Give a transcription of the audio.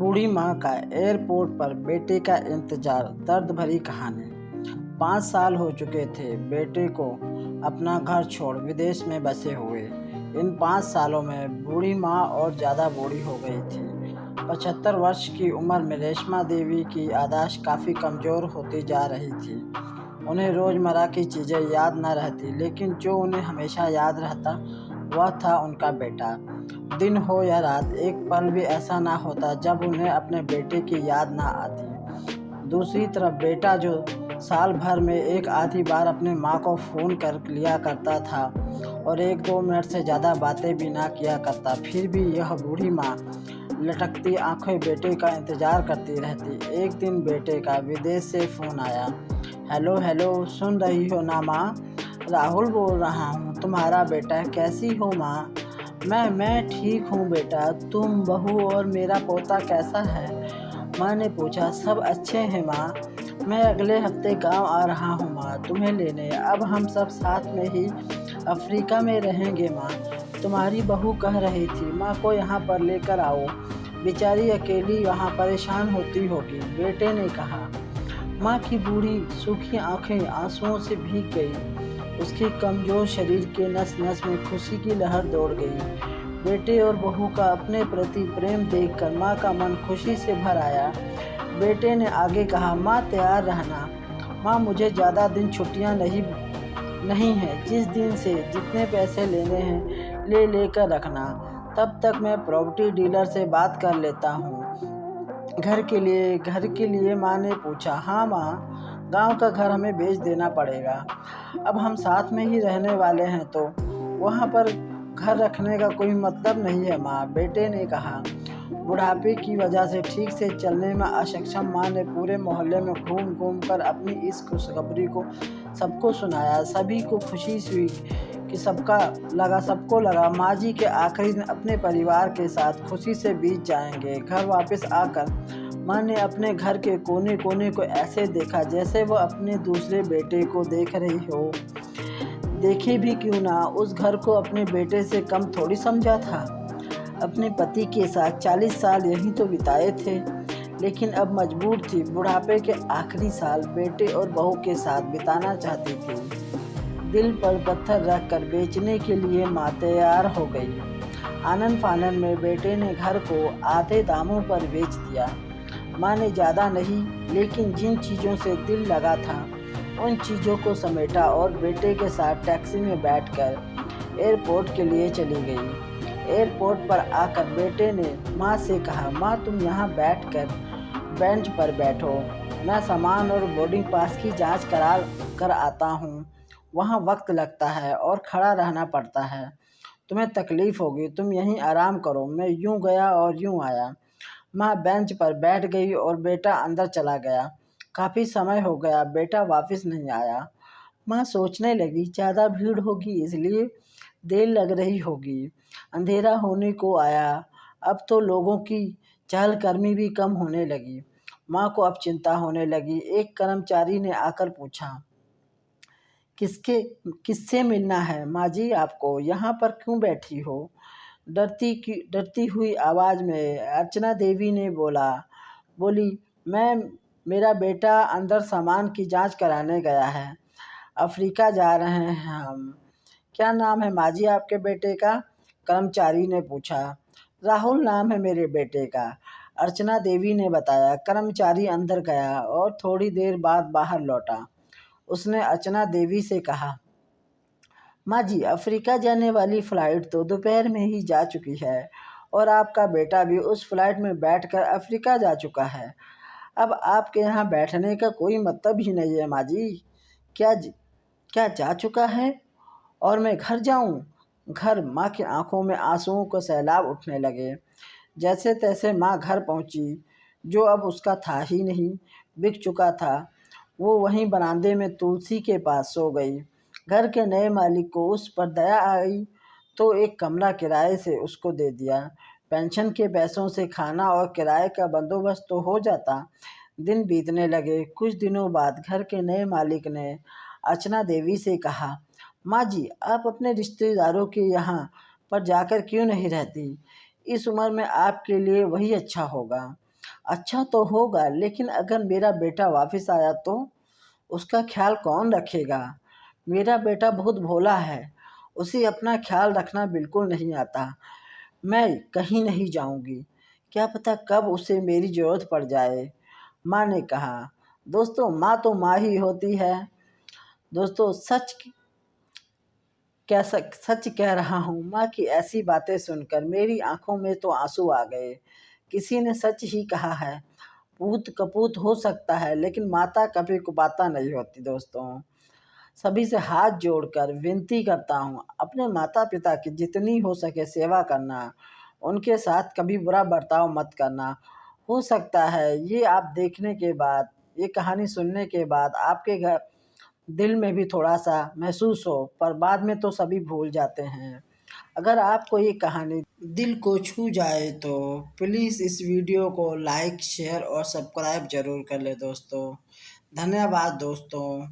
बूढ़ी माँ का एयरपोर्ट पर बेटे का इंतजार, दर्द भरी कहानी। 5 साल हो चुके थे बेटे को अपना घर छोड़ विदेश में बसे हुए। इन 5 सालों में बूढ़ी माँ और ज़्यादा बूढ़ी हो गई थी। 75 वर्ष की उम्र में रेशमा देवी की याददाश्त काफ़ी कमज़ोर होती जा रही थी। उन्हें रोज़मर्रा की चीज़ें याद न रहती, लेकिन जो उन्हें हमेशा याद रहता वह था उनका बेटा। दिन हो या रात, एक पल भी ऐसा ना होता जब उन्हें अपने बेटे की याद ना आती। दूसरी तरफ बेटा, जो साल भर में एक आधी बार अपनी माँ को फ़ोन कर लिया करता था और 1-2 मिनट से ज़्यादा बातें भी ना किया करता, फिर भी यह बूढ़ी माँ लटकती आंखें बेटे का इंतज़ार करती रहती। एक दिन बेटे का विदेश से फ़ोन आया। हेलो हेलो, सुन रही हो ना माँ? राहुल बोल रहा हूँ, तुम्हारा बेटा। कैसी हो माँ? मैं ठीक हूँ बेटा। तुम, बहू और मेरा पोता कैसा है? माँ ने पूछा। सब अच्छे हैं माँ। मैं अगले हफ्ते गांव आ रहा हूँ माँ, तुम्हें लेने। अब हम सब साथ में ही अफ्रीका में रहेंगे माँ। तुम्हारी बहू कह रही थी माँ को यहाँ पर लेकर आओ, बेचारी अकेली वहाँ परेशान होती होगी, बेटे ने कहा। माँ की बूढ़ी सूखी आंखें आंसुओं से भीग गई। उसके कमजोर शरीर के नस नस में खुशी की लहर दौड़ गई। बेटे और बहू का अपने प्रति प्रेम देखकर माँ का मन खुशी से भर आया। बेटे ने आगे कहा, माँ तैयार रहना। माँ, मुझे ज़्यादा दिन छुट्टियाँ नहीं हैं। जिस दिन से जितने पैसे लेने हैं ले लेकर रखना। तब तक मैं प्रॉपर्टी डीलर से बात कर लेता हूँ। घर के लिए माँ ने पूछा। हाँ माँ, गांव का घर हमें बेच देना पड़ेगा। अब हम साथ में ही रहने वाले हैं तो वहाँ पर घर रखने का कोई मतलब नहीं है माँ, बेटे ने कहा। बुढ़ापे की वजह से ठीक से चलने में अक्षम माँ ने पूरे मोहल्ले में घूम घूम कर अपनी इस खुशखबरी को सबको सुनाया। सभी को खुशी हुई कि सबको लगा माँ जी के आखिरी दिन अपने परिवार के साथ खुशी से बीत जाएंगे। घर वापस आकर माँ ने अपने घर के कोने कोने को ऐसे देखा जैसे वो अपने दूसरे बेटे को देख रही हो। देखे भी क्यों ना, उस घर को अपने बेटे से कम थोड़ी समझा था। अपने पति के साथ 40 साल यहीं तो बिताए थे, लेकिन अब मजबूर थी बुढ़ापे के आखिरी साल बेटे और बहू के साथ बिताना चाहती थी। दिल पर पत्थर रखकर बेचने के लिए माँ तैयार हो गई। आनन फानन में बेटे ने घर को आधे दामों पर बेच दिया। माँ ने ज़्यादा नहीं, लेकिन जिन चीज़ों से दिल लगा था उन चीज़ों को समेटा और बेटे के साथ टैक्सी में बैठकर एयरपोर्ट के लिए चली गई। एयरपोर्ट पर आकर बेटे ने माँ से कहा, माँ तुम यहाँ बैठकर बेंच पर बैठो, मैं सामान और बोर्डिंग पास की जांच करा कर आता हूँ। वहाँ वक्त लगता है और खड़ा रहना पड़ता है, तुम्हें तकलीफ होगी, तुम यहीं आराम करो। मैं यूँ गया और यूँ आया। माँ बेंच पर बैठ गई और बेटा अंदर चला गया। काफ़ी समय हो गया, बेटा वापस नहीं आया। माँ सोचने लगी, ज़्यादा भीड़ होगी इसलिए देर लग रही होगी। अंधेरा होने को आया, अब तो लोगों की चहलकदमी भी कम होने लगी। माँ को अब चिंता होने लगी। एक कर्मचारी ने आकर पूछा, किससे मिलना है माँ जी आपको? यहाँ पर क्यों बैठी हो? डरती हुई आवाज़ में अर्चना देवी ने बोली, मेरा बेटा अंदर सामान की जांच कराने गया है। अफ्रीका जा रहे हैं हम। क्या नाम है माँ जी आपके बेटे का? कर्मचारी ने पूछा। राहुल नाम है मेरे बेटे का, अर्चना देवी ने बताया। कर्मचारी अंदर गया और थोड़ी देर बाद बाहर लौटा। उसने अर्चना देवी से कहा, माँ जी, अफ्रीका जाने वाली फ़्लाइट तो दोपहर में ही जा चुकी है और आपका बेटा भी उस फ्लाइट में बैठकर अफ्रीका जा चुका है। अब आपके यहाँ बैठने का कोई मतलब ही नहीं है माँ जी। क्या जा चुका है और मैं घर जाऊँ? घर? माँ की आंखों में आंसुओं को सैलाब उठने लगे। जैसे तैसे माँ घर पहुँची, जो अब उसका था ही नहीं, बिक चुका था। वो वहीं बरामदे में तुलसी के पास सो गई। घर के नए मालिक को उस पर दया आई तो एक कमरा किराए से उसको दे दिया। पेंशन के पैसों से खाना और किराए का बंदोबस्त तो हो जाता। दिन बीतने लगे। कुछ दिनों बाद घर के नए मालिक ने अर्चना देवी से कहा, माँ जी, आप अपने रिश्तेदारों के यहाँ पर जाकर क्यों नहीं रहती? इस उम्र में आपके लिए वही अच्छा होगा। अच्छा तो होगा, लेकिन अगर मेरा बेटा वापस आया तो उसका ख्याल कौन रखेगा? मेरा बेटा बहुत भोला है, उसे अपना ख्याल रखना बिल्कुल नहीं आता। मैं कहीं नहीं जाऊंगी, क्या पता कब उसे मेरी ज़रूरत पड़ जाए। माँ ने कहा। दोस्तों, माँ तो माँ ही होती है। दोस्तों, सच कह रहा हूँ, माँ की ऐसी बातें सुनकर मेरी आंखों में तो आंसू आ गए। किसी ने सच ही कहा है, पूत कपूत हो सकता है, लेकिन माता कभी कुपाता नहीं होती। दोस्तों, सभी से हाथ जोड़कर विनती करता हूँ, अपने माता पिता की जितनी हो सके सेवा करना, उनके साथ कभी बुरा बर्ताव मत करना। हो सकता है ये आप देखने के बाद, ये कहानी सुनने के बाद आपके घर दिल में भी थोड़ा सा महसूस हो, पर बाद में तो सभी भूल जाते हैं। अगर आपको ये कहानी दिल को छू जाए तो प्लीज़ इस वीडियो को लाइक, शेयर और सब्सक्राइब ज़रूर कर ले दोस्तों। धन्यवाद दोस्तों।